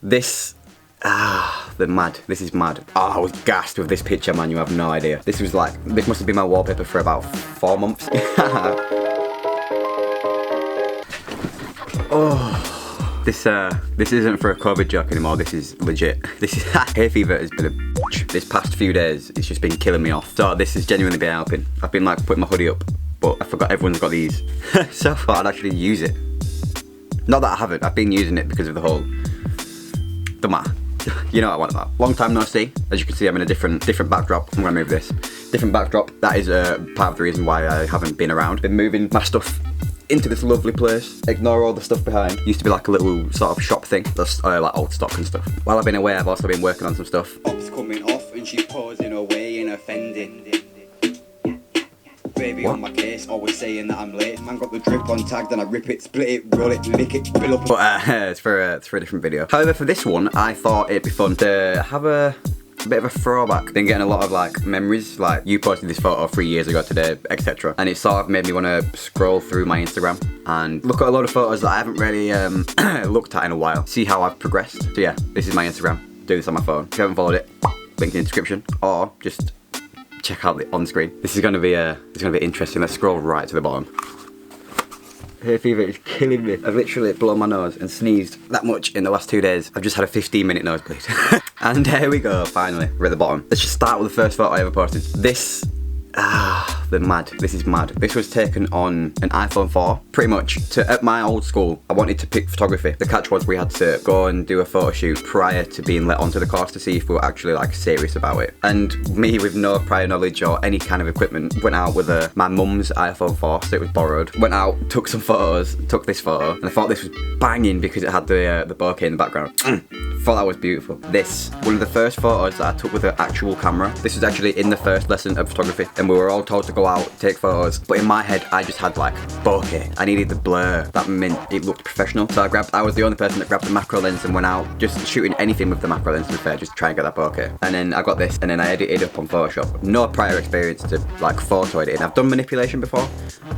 This, this is mad. I was gassed with this picture, man, you have no idea. This was like, this must have been my wallpaper for about 4 months. Oh, this isn't for a COVID joke anymore, this is legit. This is, hay fever has been a bitch. This past few days, it's just been killing me off. So this has genuinely been helping. I've been like putting my hoodie up, but I forgot everyone's got these. So I thought I'd actually use it. Not that I haven't, I've been using it because of the whole, you know what I want about. Long time no see. As you can see, I'm in a different backdrop. I'm gonna move this. Different backdrop. That is part of the reason why I haven't been around. Been moving my stuff into this lovely place. Ignore all the stuff behind. Used to be like a little sort of shop thing. That's like old stock and stuff. While I've been away, I've also been working on some stuff. Pop's coming off and she's pausing away and offending. Baby on my case, always saying that I'm late. Man got the drip on tag, then I rip it, split it, roll it, lick it, fill up. But it's for a different video. However, for this one, I thought it'd be fun to have a bit of a throwback. Been getting a lot of like memories, like you posted this photo 3 years ago today, etc. And it sort of made me want to scroll through my Instagram and look at a lot of photos that I haven't really looked at in a while. See how I've progressed. So yeah, this is my Instagram. Do this on my phone. If you haven't followed it, link in the description, or just check out the on screen. This is gonna be interesting. Let's scroll right to the bottom. Hay fever is killing me. I've literally blown my nose and sneezed that much in the last 2 days. I've just had a 15-minute nosebleed. And here we go, finally. We're at the bottom. Let's just start with the first photo I ever posted. This, this is mad. This was taken on an iPhone 4. Pretty much, at my old school, I wanted to pick photography. The catch was we had to go and do a photo shoot prior to being let onto the course to see if we were actually like serious about it. And me, with no prior knowledge or any kind of equipment, went out with my mum's iPhone 4, so it was borrowed. Went out, took some photos, took this photo, and I thought this was banging because it had the bokeh in the background. Thought that was beautiful. This, one of the first photos that I took with an actual camera. This was actually in the first lesson of photography, and we were all told to go out, take photos, but in my head, I just had like bokeh. I needed the blur. That meant it looked professional. So I was the only person that grabbed the macro lens and went out, just shooting anything with the macro lens to be fair, just try and get that bokeh. And then I got this, and then I edited up on Photoshop. No prior experience to like photo editing. I've done manipulation before,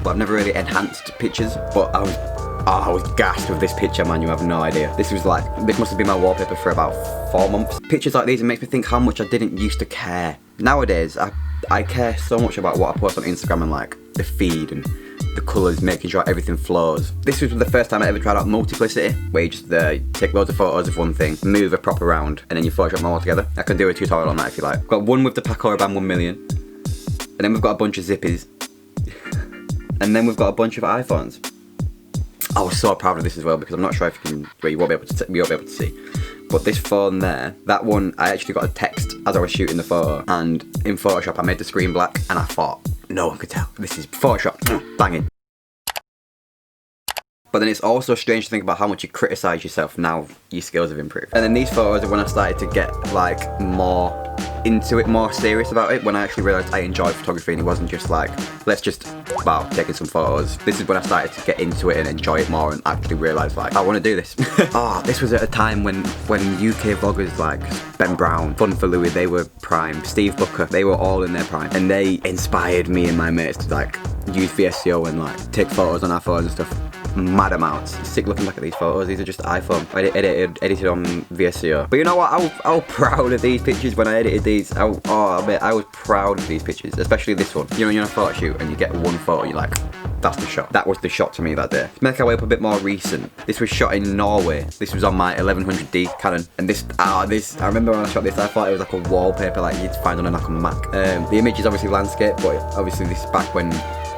but I've never really enhanced pictures, but I was gassed with this picture, man, you have no idea. This must have been my wallpaper for about 4 months. Pictures like these, it makes me think how much I didn't used to care. Nowadays, I care so much about what I post on Instagram and like the feed and the colours, making sure everything flows. This was the first time I ever tried out multiplicity, where you just take loads of photos of one thing, move a prop around, and then you Photoshop them all together. I can do a tutorial on that if you like. Got one with the Pacora Band 1 million, and then we've got a bunch of zippies, and then we've got a bunch of iPhones. I was so proud of this as well because I'm not sure if you won't be able to see. But this phone there, that one, I actually got a text as I was shooting the photo, and in Photoshop I made the screen black, and I thought, no one could tell. This is Photoshop, banging. But then it's also strange to think about how much you criticise yourself now your skills have improved. And then these photos are when I started to get like more into it, more serious about it, when I actually realised I enjoyed photography and it wasn't just like, let's just, wow, taking some photos. This is when I started to get into it and enjoy it more and actually realise like, I want to do this. This was at a time when UK vloggers like Ben Brown, Fun for Louis, they were prime, Steve Booker, they were all in their prime. And they inspired me and my mates to like use VSCO and like take photos on our phones and stuff. Mad amounts. Sick looking back at these photos. These are just iPhone edited on VSCO. But you know what? I was proud of these pictures when I edited these. I was proud of these pictures, especially this one. You know, you're on a photo shoot and you get one photo, you're like, that's the shot. That was the shot to me that day. To make our way up a bit more recent, this was shot in Norway. This was on my 1100D Canon, and this, I remember when I shot this, I thought it was like a wallpaper like you'd find on like a Mac. The image is obviously landscape, but obviously this is back when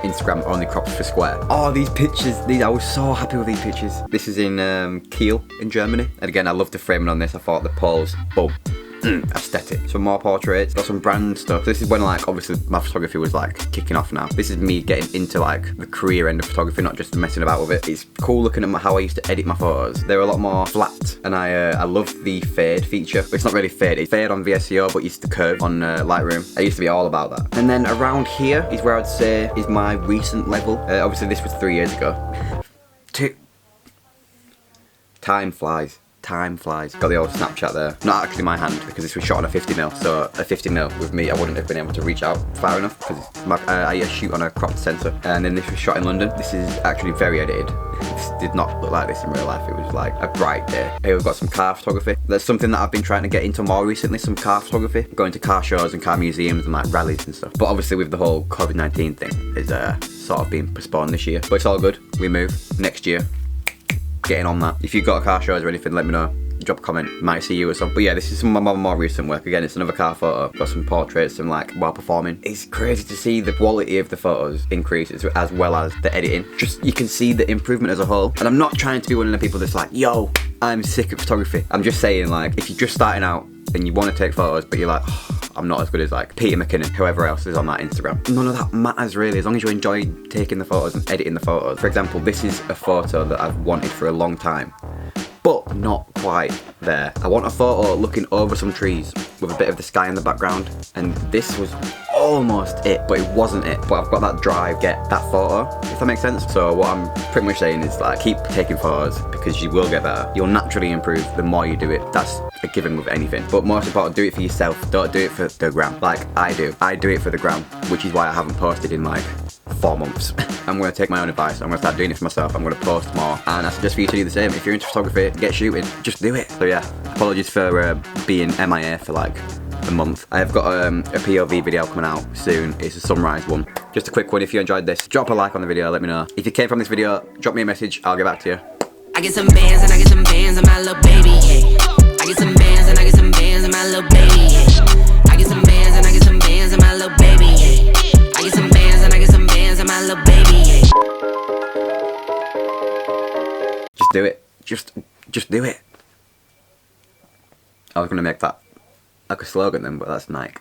Instagram only crops for square. Oh, these pictures, I was so happy with these pictures. This is in Kiel in Germany. And again, I love the framing on this. I thought the poles, boom, aesthetic. Some more portraits, got some brand stuff. This is when like, obviously my photography was like kicking off now. This is me getting into like the career end of photography, not just messing about with it. It's cool looking at how I used to edit my photos. They're a lot more flat, and I love the fade feature. It's not really fade, it's fade on VSCO, but it's the curve on Lightroom. I used to be all about that. And then around here is where I'd say is my recent level. Obviously this was 3 years ago. Time flies. time flies. Got the old Snapchat there. Not actually my hand, because this was shot on a 50mm. So a 50mm with me, I wouldn't have been able to reach out far enough, because I shoot on a cropped sensor. And then this was shot in London. This is actually very edited. This did not look like this in real life. It was like a bright day. Here we've got some car photography. That's something that I've been trying to get into more recently, some car photography. Going to car shows and car museums and like rallies and stuff. But obviously with the whole COVID-19 thing, is sort of being postponed this year. But it's all good. We move next year. Getting on that. If you've got a car shows or anything, let me know. Drop a comment, might see you or something. But yeah, this is some of my more recent work. Again, it's another car photo. Got some portraits and like while performing. It's crazy to see the quality of the photos increase as well as the editing. Just, you can see the improvement as a whole. And I'm not trying to be one of the people that's like, yo, I'm sick of photography. I'm just saying, like, if you're just starting out and you want to take photos, but you're like, oh, I'm not as good as like Peter McKinnon, whoever else is on that Instagram. None of that matters really, as long as you enjoy taking the photos and editing the photos. For example, this is a photo that I've wanted for a long time, but not quite there. I want a photo looking over some trees with a bit of the sky in the background, and this was almost it, but it wasn't it. But I've got that drive, get that photo, if that makes sense. So what I'm pretty much saying is like, keep taking photos because you will get better. You'll naturally improve the more you do it. That's a given with anything. But most important, do it for yourself. Don't do it for the gram like I do. I do it for the gram, which is why I haven't posted in like 4 months. I'm going to take my own advice. I'm going to start doing it for myself. I'm going to post more, and I suggest for you to do the same. If you're into photography, get shooting. Just do it. So yeah, apologies for being MIA for like a month. I have got a POV video coming out soon. It's a sunrise one. Just a quick one. If you enjoyed this, drop a like on the video. Let me know. If you came from this video, drop me a message. I'll get back to you. I get some bands and I get some bands and my little baby, yeah. I get some bands and I get some bands and my little baby, yeah. I get some bands and I get some bands and my little baby, yeah. I get some bands and I get some bands and my little baby, yeah. Just do it. Just do it. I was gonna make that like a slogan then, but that's Nike.